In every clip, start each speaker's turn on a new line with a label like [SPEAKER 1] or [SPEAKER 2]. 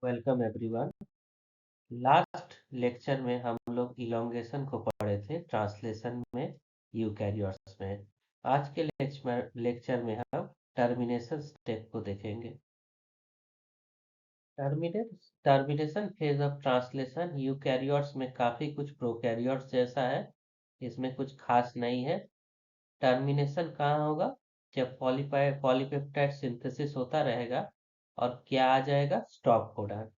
[SPEAKER 1] Welcome everyone. Last lecture में हम लोग इलोंगेशन को पढ़े थे, ट्रांसलेशन में, यूकैरियोट्स में। आज के लेक्चर में हम टर्मिनेशन स्टेप को देखेंगे। Termination phase of translation eukaryotes में काफ़ी कुछ प्रोकैरियोट्स जैसा है, इसमें कुछ खास नहीं है। टर्मिनेशन कहाँ होगा? जब पॉलीपेप्टाइड सिंथेसिस होता रहेगा और क्या आ जाएगा? Stop codon.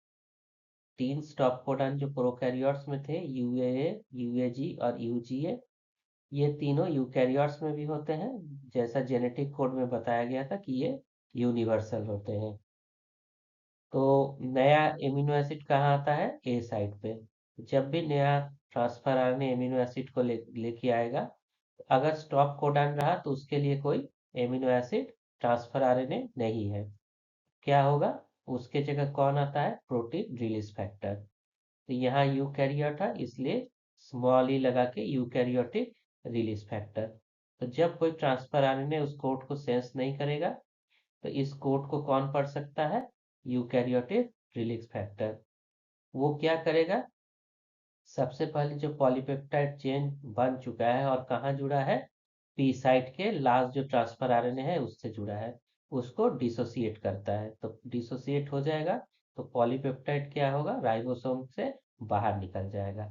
[SPEAKER 1] 3 स्टॉप कोडन जो प्रोकैरियोट्स में थे, यूएए, यूएजी और यूजीए, ये तीनों यूकैरियोट्स में भी होते हैं। जैसा जेनेटिक कोड में बताया गया था कि ये यूनिवर्सल होते हैं। तो नया एमिनो एसिड कहाँ आता है? ए साइट पे। जब भी नया ट्रांसफर आरएनए एमिनो एसिड को लेके आएगा, अगर स्टॉप कोडन रहा तो उसके लिए कोई एमिनो एसिड ट्रांसफर आरएनए नहीं है। क्या होगा? उसके जगह कौन आता है? Protein release factor. तो यहाँ यूकैरियोट है, इसलिए स्मॉल ई लगा के यूकैरियोटिक रिलीज फैक्टर। तो जब कोई ट्रांसफर आरएनए उस कोड को सेंस नहीं करेगा, तो इस कोड को कौन पढ़ सकता है? Eukaryotic release factor. वो क्या करेगा? सबसे पहले जो पॉलीपेप्टाइड चेन बन चुका है और कहाँ जुड़ा है? पी साइट के लास्ट जो ट्रांसफर आरएनए है उससे जुड़ा है, उसको डिसोसिएट करता है। तो डिसोसिएट हो जाएगा तो पॉलीपेप्टाइड क्या होगा? राइबोसोम से बाहर निकल जाएगा।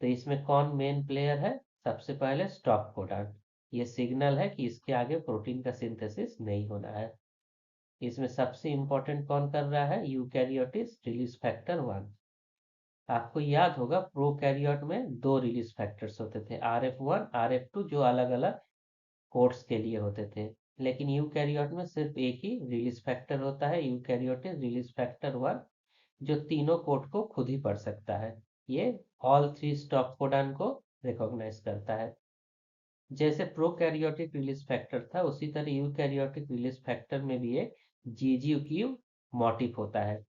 [SPEAKER 1] तो इसमें कौन मेन प्लेयर है? सबसे पहले स्टॉप कोडन। ये सिग्नल है कि इसके आगे प्रोटीन का सिंथेसिस नहीं होना है। इसमें सबसे इंपॉर्टेंट कौन कर रहा है? Eukaryotic release factor 1। आपको याद होगा प्रोकैरियोट में दो रिलीज फैक्टर्स होते थे, RF1, RF2, जो अलग अलग कोड्स के लिए होते थे। लेकिन यूकैरियोट में सिर्फ एक ही रिलीज फैक्टर होता है, यूकैरियोटिक रिलीज फैक्टर 1, जो तीनों कोड को खुद ही पढ़ सकता है। ये ऑल 3 स्टॉप कोडन को रिकॉग्नाइज करता है। जैसे प्रोकैरियोटिक रिलीज फैक्टर था, उसी तरह यूकैरियोटिक रिलीज फैक्टर में भी एक जीजीक्यू मोटिफ होता है,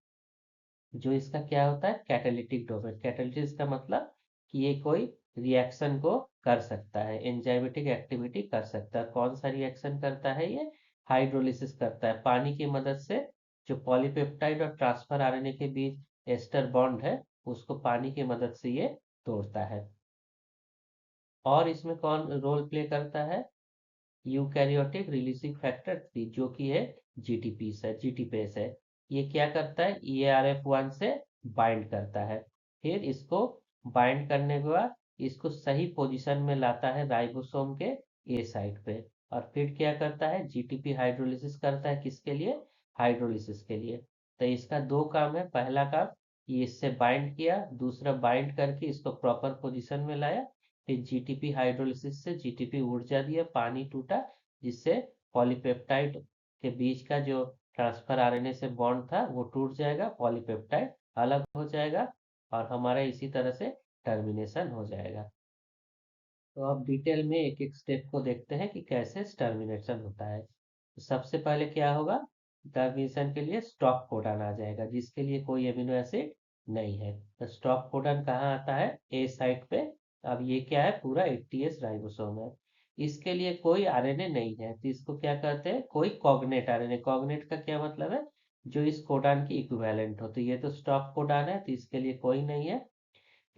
[SPEAKER 1] जो इसका क्या होता है? Catalytic domain. कैटालिटिक का मतलब कि ये कोई रिएक्शन को कर सकता है, एंजाइमेटिक एक्टिविटी कर सकता है। कौन सा रिएक्शन करता है ये? हाइड्रोलिसिस करता है। पानी की मदद से जो पॉलीपेप्टाइड और ट्रांसफर आरएनए के बीच एस्टर बॉन्ड है, उसको पानी की मदद से ये तोड़ता है। और इसमें कौन रोल प्ले करता है? यूकैरियोटिक रिलीजिंग फैक्टर 3, जो कि है जीटीपेस है। ये क्या करता है? ERF1 से बाइंड करता है। फिर इसको बाइंड करने के बाद इसको सही पोजीशन में लाता है राइबोसोम के ए साइट पे। और फिर क्या करता है? जीटीपी हाइड्रोलिसिस करता है। किसके लिए? हाइड्रोलिसिस के लिए। तो इसका दो काम है। पहला काम, ये इससे बाइंड किया, दूसरा बाइंड करके इसको प्रॉपर पोजीशन में लाया। फिर जीटीपी हाइड्रोलिसिस से जीटीपी ऊर्जा दिया, पानी टूटा, जिससे पॉलीपेप्टाइड के बीच का जो ट्रांसफर आरएनए से बॉन्ड था वो टूट जाएगा, पॉलीपेप्टाइड अलग हो जाएगा और हमारा इसी तरह से टर्मिनेशन हो जाएगा। तो अब डिटेल में एक एक स्टेप को देखते हैं कि कैसे टर्मिनेशन होता है। तो सबसे पहले क्या होगा? टर्मिनेशन के लिए स्टॉप कोडन आ जाएगा, जिसके लिए कोई एमिनो एसिड नहीं है। तो स्टॉप कोडन कहाँ आता है? ए साइट पे। अब ये क्या है? पूरा 80S राइबोसोम है। इसके लिए कोई आरएनए नहीं है, तो इसको क्या कहते हैं? कोई कॉग्नेट आरएनए। कॉग्नेट का क्या मतलब है? जो इस कोडान की इक्विवेलेंट हो। तो ये तो स्टॉप कोडान है, तो इसके लिए कोई नहीं है।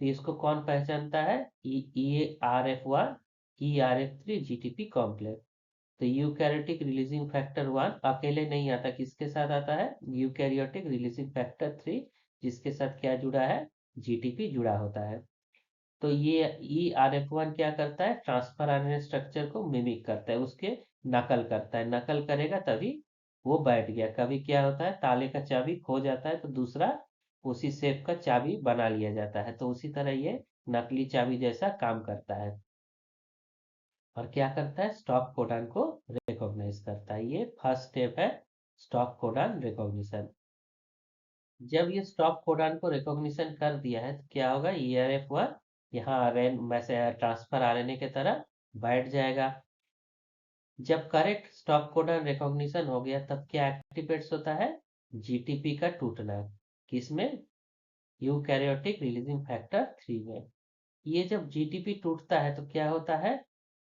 [SPEAKER 1] तो इसको कौन पहचानता है? ERF1, ERF3, GTP complex. तो यूकैरियोटिक रिलीजिंग फैक्टर 1 अकेले नहीं आता, किसके साथ आता है? यूकैरियोटिक रिलीजिंग फैक्टर 3, जिसके साथ क्या जुड़ा है? जीटीपी जुड़ा होता है। तो ये ERF1 क्या करता है? ट्रांसफर आरएनए स्ट्रक्चर को मिमिक करता है, उसके नकल करता है। नकल करेगा तभी वो बैठ गया। कभी क्या होता है? ताले का चाबी खो जाता है तो दूसरा उसी शेप का चाबी बना लिया जाता है, तो उसी तरह ये नकली चाबी जैसा काम करता है। और क्या करता है? स्टॉप कोडन को रिकॉग्नाइज करता है। ये फर्स्ट स्टेप है, स्टॉप कोडन रिकॉग्निशन। जब ये स्टॉप कोडन को रिकॉग्निशन कर दिया है तो क्या होगा? ERF1 यहाँ ट्रांसफर आरएनए की तरह बैठ जाएगा। जब करेक्ट स्टॉप कोडन रिकॉग्निशन हो गया, तब क्या एक्टिवेट्स होता है? जीटीपी का टूटना। किसमें? यूकैरियोटिक रिलीजिंग फैक्टर 3 में। ये जब जीटीपी टूटता है तो क्या होता है?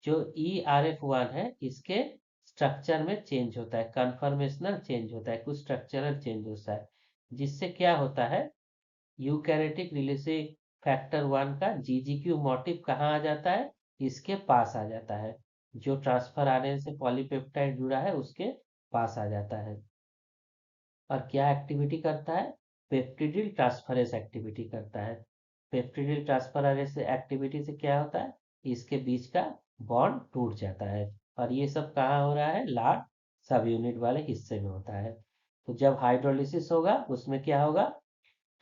[SPEAKER 1] जो ERF1 है, इसके स्ट्रक्चर में चेंज होता है, कन्फर्मेशनल चेंज होता है, कुछ स्ट्रक्चरल चेंज होता है। जिससे क्या होता है, यूकैरियोटिक रिलीजिंग फैक्टर 1 का जीजीक्यू मोटिव कहाँ आ जाता है, इसके पास आ जाता है, जो ट्रांसफर आरएनए से पॉलीपेप्टाइड जुड़ा है उसके पास आ जाता है। और क्या एक्टिविटी करता है, पेप्टिडिल ट्रांसफरेज एक्टिविटी करता है। पेप्टिडिल ट्रांसफरेज एक्टिविटी से क्या होता है, इसके बीच का बॉन्ड टूट जाता है। और ये सब कहाँ हो रहा है, लार्ज सब यूनिट वाले हिस्से में होता है। तो जब हाइड्रोलिसिस होगा उसमें क्या होगा,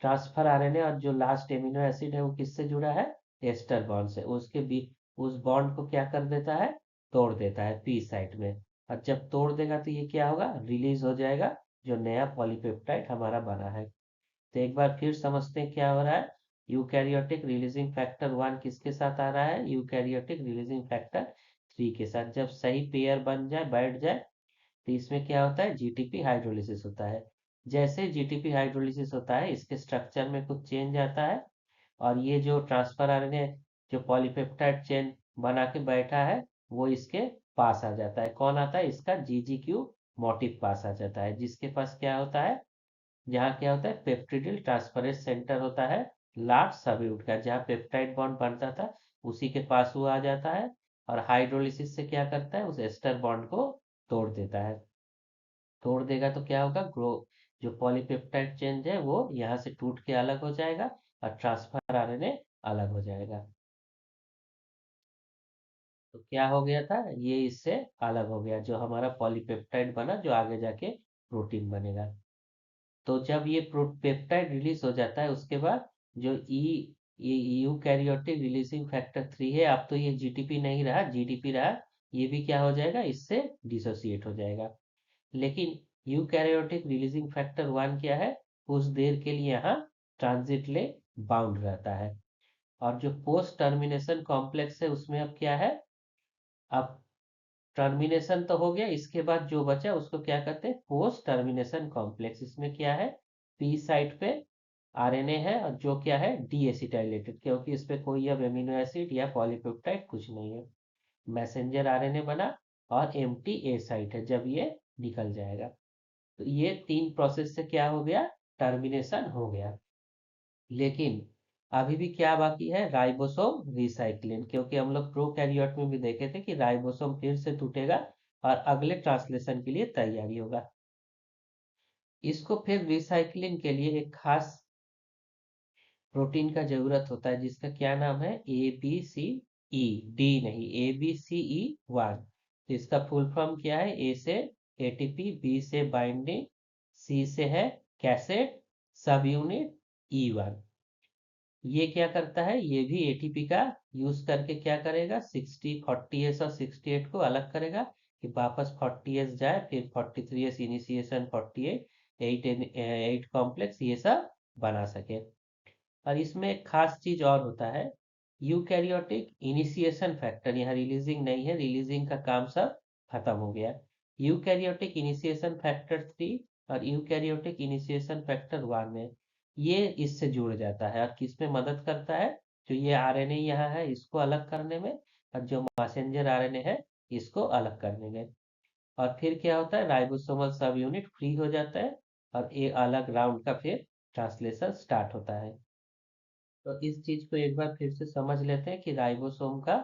[SPEAKER 1] ट्रांसफर आरएनए और जो लास्ट एमिनो एसिड है वो किससे जुड़ा है, एस्टर बॉन्ड से, उसके बीच उस बॉन्ड को क्या कर देता है, तोड़ देता है पी साइट में। और जब तोड़ देगा तो ये क्या होगा, रिलीज हो जाएगा जो नया पॉलीपेप्टाइड हमारा बना है। तो एक बार फिर समझते हैं क्या हो रहा है। यूकैरियोटिक रिलीजिंग फैक्टर 1 किसके साथ आ रहा है, यूकैरियोटिक रिलीजिंग फैक्टर 3 के साथ। जब सही पेयर बन जाए, बैठ जाए, तो इसमें क्या होता है, जीटीपी हाइड्रोलिसिस होता है। जैसे जीटीपी हाइड्रोलिसिस होता है इसके स्ट्रक्चर में कुछ चेंज आता है, और ये जो ट्रांसफर आरएनए जो पॉलीपेप्टाइड चेन बना के बैठा है वो इसके पास आ जाता है। कौन आता है, इसका जीजीक्यू मोटिव पास आ जाता है, जिसके पास क्या होता है, जहाँ क्या होता है, पेप्टिडिल ट्रांसफरेज सेंटर होता है लार्ज सबयूनिट का, जहाँ पेप्टाइड बॉन्ड बनता था उसी के पास वो आ जाता है। और हाइड्रोलिसिस से क्या करता है, उस एस्टर बॉन्ड को तोड़ देता है। तोड़ देगा तो क्या होगा, ग्रो जो पॉलीपेप्टाइड चेन है वो यहाँ से टूट के अलग हो जाएगा और ट्रांसफर आरएनए अलग हो जाएगा। तो क्या हो गया था, ये इससे अलग हो गया, जो हमारा पॉलीपेप्टाइड बना जो आगे जाके प्रोटीन बनेगा। तो जब ये पेप्टाइड रिलीज हो जाता है उसके बाद जो यूकैरियोटिक रिलीजिंग फैक्टर 3 है, अब तो ये जीटीपी नहीं रहा, जीडीपी रहा, ये भी क्या हो जाएगा, इससे डिसोसिएट हो जाएगा। लेकिन यूकैरियोटिक रिलीजिंग फैक्टर 1 क्या है, कुछ देर के लिए यहाँ ट्रांजिट ले बाउंड रहता है। और जो पोस्ट टर्मिनेशन कॉम्प्लेक्स है उसमें अब क्या है, अब टर्मिनेशन तो हो गया, इसके बाद जो बचा उसको क्या कहते हैं, पोस्ट टर्मिनेशन कॉम्प्लेक्स। इसमें क्या है, पी साइट पे आरएनए है और जो क्या है, डीएसिटाइलेटेड, क्योंकि इस पे कोई अब एमिनो एसिड या पॉलीपेप्टाइड कुछ नहीं है, मैसेंजर आरएनए बना, और एम्प्टी ए साइट है जब ये निकल जाएगा। तो ये 3 प्रोसेस से क्या हो गया, टर्मिनेशन हो गया। लेकिन अभी भी क्या बाकी है, राइबोसोम रिसाइक्लिंग, क्योंकि हम लोग प्रोकैरियोट में भी देखे थे कि राइबोसोम फिर से टूटेगा और अगले ट्रांसलेशन के लिए तैयारी होगा। इसको फिर रिसाइक्लिंग के लिए एक खास प्रोटीन का जरूरत होता है जिसका क्या नाम है, A B C E, D नहीं, ABCE1। तो इसका फुल फॉर्म क्या है, ए से एटीपी, बी से बाइंडिंग, सी से है कैसेट, सब यूनिट E1। ये क्या करता है, ये भी एटीपी का यूज करके क्या करेगा, 40S और 68 को अलग करेगा कि वापस 40S जाए, फिर 43S इनिशिएशन, 48 8 कॉम्प्लेक्स ये सब बना सके। और इसमें एक खास चीज और होता है, यूकैरियोटिक इनिशिएशन फैक्टर यहाँ रिलीजिंग नहीं है, रिलीजिंग का काम सब खत्म हो गया। यूकैरियोटिक इनिशिएशन फैक्टर 3 और यूकैरियोटिक इनिशिएशन फैक्टर 1 है, ये इससे जुड़ जाता है और किस में मदद करता है, जो ये आरएनए यहाँ है इसको अलग करने में, और जो मैसेंजर आरएनए है इसको अलग करने में। और फिर क्या होता है, राइबोसोमल सब यूनिट फ्री हो जाता है और एक अलग राउंड का फिर ट्रांसलेशन स्टार्ट होता है। तो इस चीज को एक बार फिर से समझ लेते हैं कि राइबोसोम का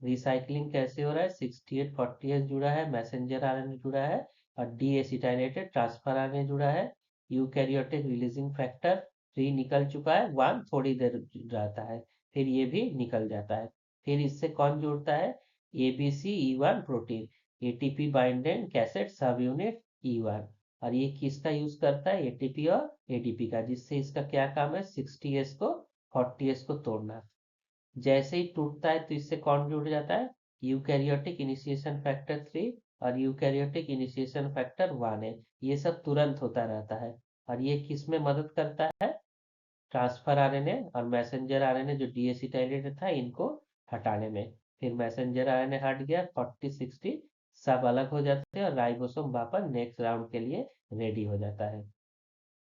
[SPEAKER 1] रिसाइकलिंग कैसे हो रहा है। 68 40S जुड़ा है, मैसेंजर आरएनए जुड़ा है, और डीएसिटाइलेटेड ट्रांसफर आरएनए जुड़ा है। यूकैरियोटिक रिलीजिंग फैक्टर 3 निकल चुका है, 1 थोड़ी देर रहता है, फिर ये भी निकल जाता है। फिर इससे कौन जुड़ता है, ABCE1 protein, ATP binded cassette सब यूनिट E1। और ये किसका यूज करता है, एटीपी और एडीपी का, जिससे इसका क्या काम है, 60S को 40S को तोड़ना। जैसे ही टूटता है तो इससे कौन जुड़ जाता है, यूकैरियोटिक इनिशिएशन फैक्टर 3 और यूकैरियोटिक इनिशिएशन फैक्टर 1 है, ये सब तुरंत होता रहता है। और ये किस में मदद करता है, ट्रांसफर आरएनए और मैसेंजर आरएनए जो डीएसिटाइलेटेड था इनको हटाने में। फिर मैसेंजर आरएनए हट गया, 40 60 सब अलग हो जाते हैं और राइबोसोम वापस नेक्स्ट राउंड के लिए रेडी हो जाता है।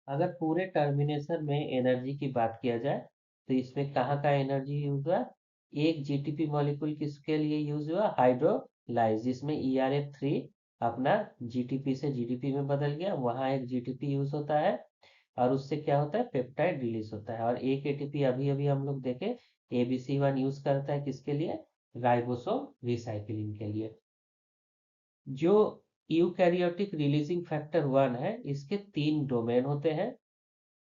[SPEAKER 1] अगर पूरे टर्मिनेशन में एनर्जी की बात किया जाए तो इसमें कहाँ का एनर्जी यूज हुआ, एक जीटीपी मॉलिक्यूल किसके लिए यूज हुआ, हाइड्रोलाइज, जिसमें ERF3 अपना जीटीपी से जीडीपी में बदल गया, वहां एक जीटीपी यूज होता है। और उससे क्या होता है, पेप्टाइड रिलीज होता है। और एक एटीपी अभी अभी हम लोग देखे, ABC1 यूज करता है किसके लिए, राइबोसोम रिसाइक्लिंग के लिए। जो यूकैरियोटिक रिलीजिंग फैक्टर 1 है, इसके 3 डोमेन होते हैं।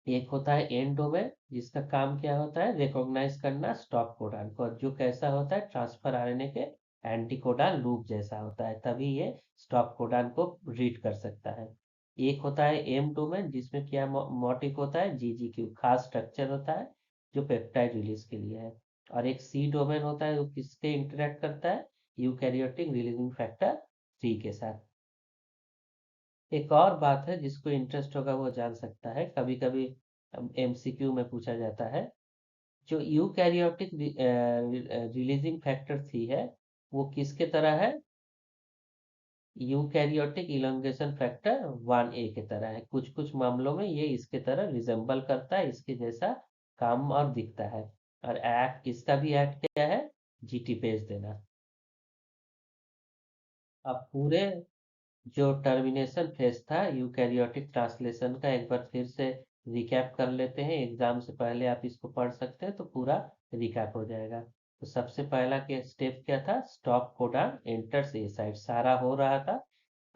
[SPEAKER 1] एक होता है एन डोमेन, जिसका काम क्या होता है, रिकॉग्नाइज करना स्टॉप कोडान को, जो कैसा होता है, ट्रांसफर आरएनए के एंटीकोडान लूप जैसा होता है, तभी ये स्टॉप कोडान को रीड कर सकता है। एक होता है एम डोमेन, जिसमें क्या मोटिव होता है, GGQ, खास स्ट्रक्चर होता है जो पेप्टाइड रिलीज के लिए है। और एक सी डोमेन होता है, जो किसके इंटरेक्ट करता है, यूकैरियोटिक रिलीजिंग फैक्टर 3 के साथ। एक और बात है, जिसको इंटरेस्ट होगा वो जान सकता है, कभी कभी MCQ में पूछा जाता है, जो यूकैरियोटिक रिलीजिंग फैक्टर 3 है, वो किसके तरह है, यूकैरियोटिक इलोंगेशन फैक्टर 1A के तरह है। कुछ कुछ मामलों में ये इसके तरह रिजेंबल करता है, इसके जैसा काम और दिखता है। और एक्ट, इसका भी एक्ट क्या है, GT पेज देना। अब पूरे जो टर्मिनेशन फेज था यूकैरियोटिक ट्रांसलेशन का, एक बार फिर से रिकैप कर लेते हैं। एग्जाम से पहले आप इसको पढ़ सकते हैं, तो पूरा रिकैप हो जाएगा। तो सबसे पहला के स्टेप क्या था, स्टॉप कोडान एंटर्स ए साइट, सारा हो रहा था,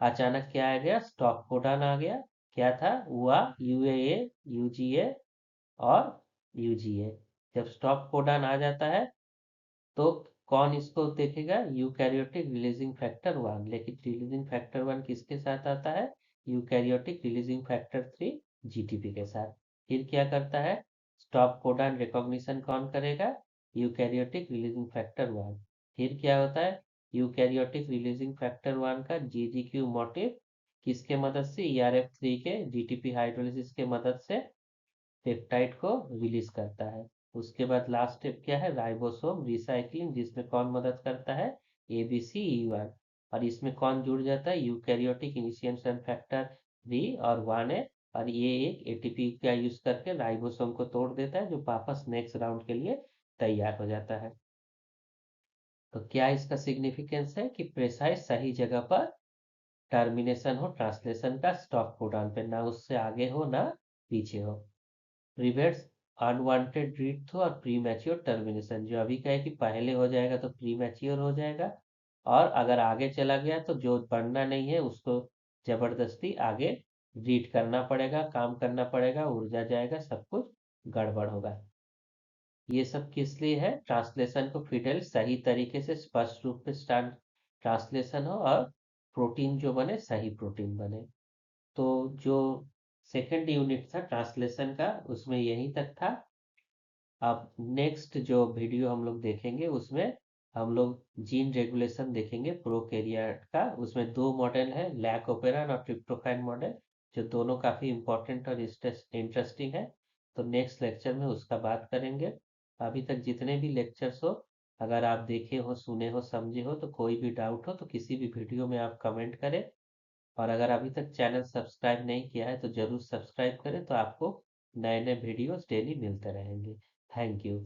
[SPEAKER 1] अचानक क्या आ गया, स्टॉप कोडान आ गया। क्या था, हुआ UAA, UGA और UGA। जब स्टॉप कोडान आ जाता है, तो कौन इसको देखेगा, यूकैरियोटिक रिलीजिंग फैक्टर 1। लेकिन रिलीजिंग फैक्टर 1 किसके साथ आता है, यूकैरियोटिक रिलीजिंग फैक्टर 3 GTP के साथ। फिर क्या करता है, स्टॉप कोडान रिकॉग्निशन कौन करेगा, यूकैरियोटिक रिलीजिंग फैक्टर 1। फिर क्या होता है, यूकैरियोटिक रिलीजिंग फैक्टर 1 का GGQ मोटिव किसके मदद से, ERF3 के GTP हाइड्रोलिसिस के मदद से पेप्टाइड को रिलीज करता है। उसके बाद लास्ट स्टेप क्या है, राइबोसोम रिसाइक्लिंग, जिसमें कौन मदद करता है, ABCE1। और इसमें कौन जुड़ जाता है, यूकैरियोटिक इनिशिएशन फैक्टर 3 और 1A। और ये एक ATP का यूज करके राइबोसोम को तोड़ देता है, जो वापस नेक्स्ट राउंड के लिए तैयार हो जाता है। तो क्या इसका सिग्निफिकेंस है कि प्रेसाइज सही जगह पर टर्मिनेशन हो ट्रांसलेशन का, स्टॉप कोडान पे, ना उससे आगे हो ना पीछे हो। प्रिवेंट्स अनवांटेड रीड थ्रू और प्री मैच्योर टर्मिनेशन, जो अभी कहे कि पहले हो जाएगा तो प्री मैच्योर हो जाएगा, और अगर आगे चला गया तो जो पढ़ना नहीं है उसको जबरदस्ती आगे रीड करना पड़ेगा, काम करना पड़ेगा, ऊर्जा जाएगा, सब कुछ गड़बड़ होगा। ये सब किस लिए है, ट्रांसलेशन को फिडल सही तरीके से स्पष्ट रूप से स्टार्ट ट्रांसलेशन हो, और प्रोटीन जो बने सही प्रोटीन बने। तो जो सेकंड यूनिट था ट्रांसलेशन का, उसमें यहीं तक था। अब नेक्स्ट जो वीडियो हम लोग देखेंगे, उसमें हम लोग जीन रेगुलेशन देखेंगे प्रोकैरियोट का। उसमें 2 मॉडल है, लैक ओपेरन और ट्रिप्टोफैन मॉडल, जो दोनों काफ़ी इंपॉर्टेंट और इंटरेस्टिंग है। तो नेक्स्ट लेक्चर में उसका बात करेंगे। अभी तक जितने भी लेक्चर्स हो, अगर आप देखे हो, सुने हो, समझे हो, तो कोई भी डाउट हो तो किसी भी वीडियो में आप कमेंट करें। और अगर अभी तक चैनल सब्सक्राइब नहीं किया है तो ज़रूर सब्सक्राइब करें, तो आपको नए नए वीडियोस डेली मिलते रहेंगे। Thank you.